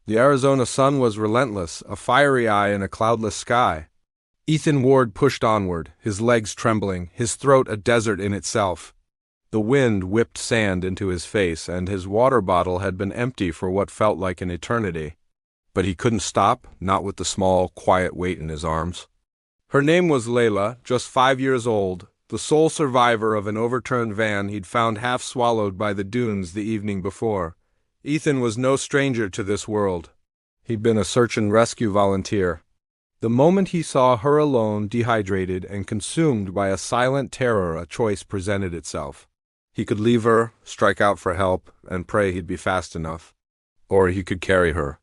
The Arizona sun was relentless, a fiery eye in a cloudless sky. Ethan Ward pushed onward, his legs trembling, his throat a desert in itself. The wind whipped sand into his face, and his water bottle had been empty for what felt like an eternity. But he couldn't stop, not with the small, quiet weight in his arms. Her name was Layla, just 5 years old, the sole survivor of an overturned van he'd found half swallowed by the dunes the evening before. Ethan was no stranger to this world. He'd been a search and rescue volunteer. The moment he saw her alone, dehydrated and consumed by a silent terror, a choice presented itself. He could leave her, strike out for help, and pray he'd be fast enough. Or he could carry her.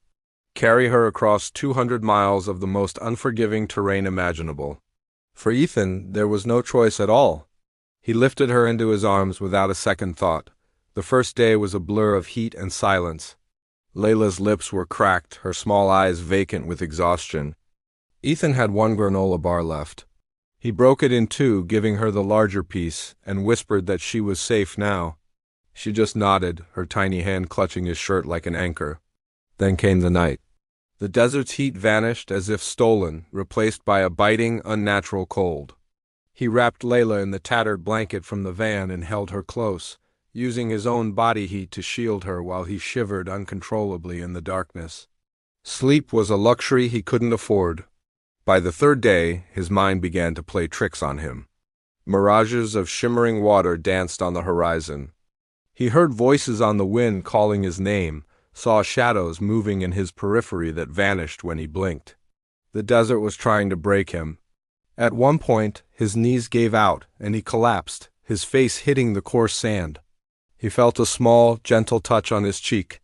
Carry her across 200 miles of the most unforgiving terrain imaginable. For Ethan, there was no choice at all. He lifted her into his arms without a second thought. The first day was a blur of heat and silence. Layla's lips were cracked, her small eyes vacant with exhaustion. Ethan had one granola bar left. He broke it in two, giving her the larger piece, and whispered that she was safe now. She just nodded, her tiny hand clutching his shirt like an anchor. Then came the night. The desert's heat vanished as if stolen, replaced by a biting, unnatural cold. He wrapped Layla in the tattered blanket from the van and held her close, using his own body heat to shield her while he shivered uncontrollably in the darkness. Sleep was a luxury he couldn't afford. By the third day, his mind began to play tricks on him. Mirages of shimmering water danced on the horizon. He heard voices on the wind calling his name, saw shadows moving in his periphery that vanished when he blinked. The desert was trying to break him. At one point, his knees gave out, and he collapsed, his face hitting the coarse sand. He felt a small, gentle touch on his cheek.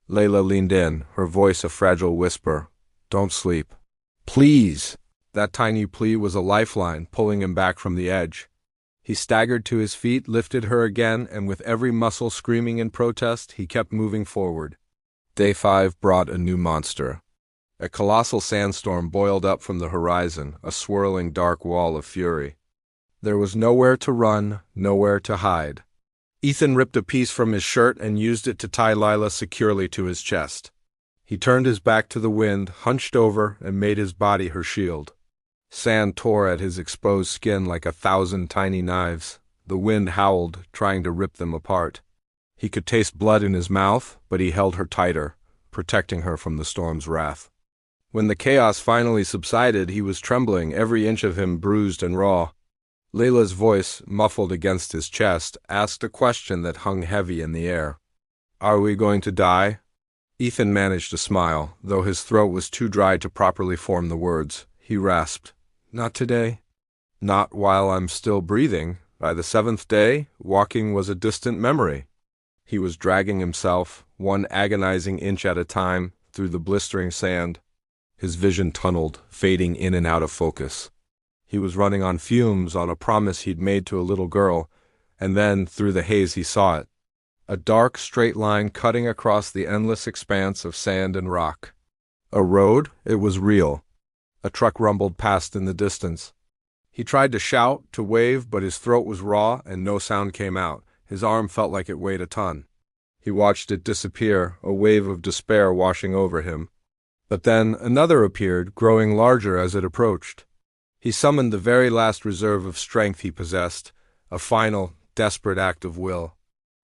Layla leaned in, her voice a fragile whisper. "Don't sleep. Please!" That tiny plea was a lifeline, pulling him back from the edge. He staggered to his feet, lifted her again, and with every muscle screaming in protest, he kept moving forward. Day 5 brought a new monster. A colossal sandstorm boiled up from the horizon, a swirling dark wall of fury. There was nowhere to run, nowhere to hide. Ethan ripped a piece from his shirt and used it to tie Layla securely to his chest. He turned his back to the wind, hunched over, and made his body her shield. Sand tore at his exposed skin like 1,000 tiny knives. The wind howled, trying to rip them apart. He could taste blood in his mouth, but he held her tighter, protecting her from the storm's wrath. When the chaos finally subsided, he was trembling, every inch of him bruised and raw. Layla's voice, muffled against his chest, asked a question that hung heavy in the air. "Are we going to die?" Ethan managed to smile, though his throat was too dry to properly form the words. He rasped, "Not today." "Not while I'm still breathing. By the 7th day, walking was a distant memory." He was dragging himself, one agonizing inch at a time, through the blistering sand. His vision tunneled, fading in and out of focus. He was running on fumes, on a promise he'd made to a little girl, and then, through the haze, he saw it. A dark, straight line cutting across the endless expanse of sand and rock. A road? It was real. A truck rumbled past in the distance. He tried to shout, to wave, but his throat was raw and no sound came out. His arm felt like it weighed a ton. He watched it disappear, a wave of despair washing over him. But then another appeared, growing larger as it approached. He summoned the very last reserve of strength he possessed, a final, desperate act of will.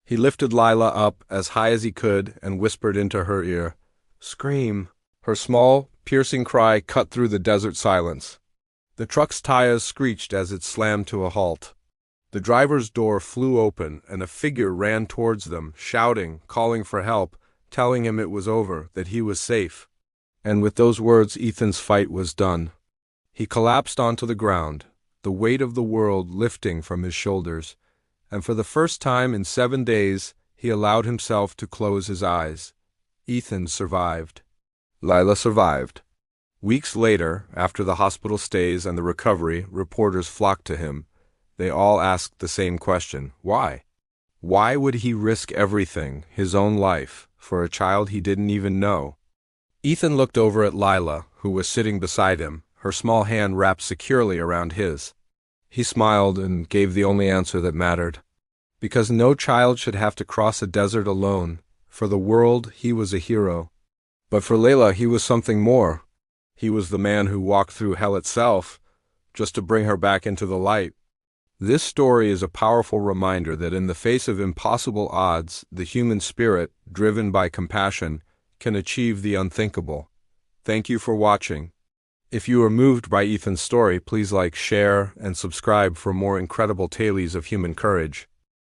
He lifted Layla up as high as he could and whispered into her ear, "Scream." Her small, piercing cry cut through the desert silence. The truck's tires screeched as it slammed to a halt. The driver's door flew open, and a figure ran towards them, shouting, calling for help, telling him it was over, that he was safe. And with those words, Ethan's fight was done. He collapsed onto the ground, the weight of the world lifting from his shoulders, and for the first time in 7 days, he allowed himself to close his eyes. Ethan survived. Layla survived. Weeks later, after the hospital stays and the recovery, reporters flocked to him. They all asked the same question. Why? Why would he risk everything, his own life, for a child he didn't even know? Ethan looked over at Layla, who was sitting beside him, her small hand wrapped securely around his. He smiled and gave the only answer that mattered. Because no child should have to cross a desert alone. For the world, he was a hero. But for Layla, he was something more. He was the man who walked through hell itself, just to bring her back into the light. This story is a powerful reminder that in the face of impossible odds, the human spirit, driven by compassion, can achieve the unthinkable. Thank you for watching. If you are moved by Ethan's story, please like, share, and subscribe for more incredible tales of human courage.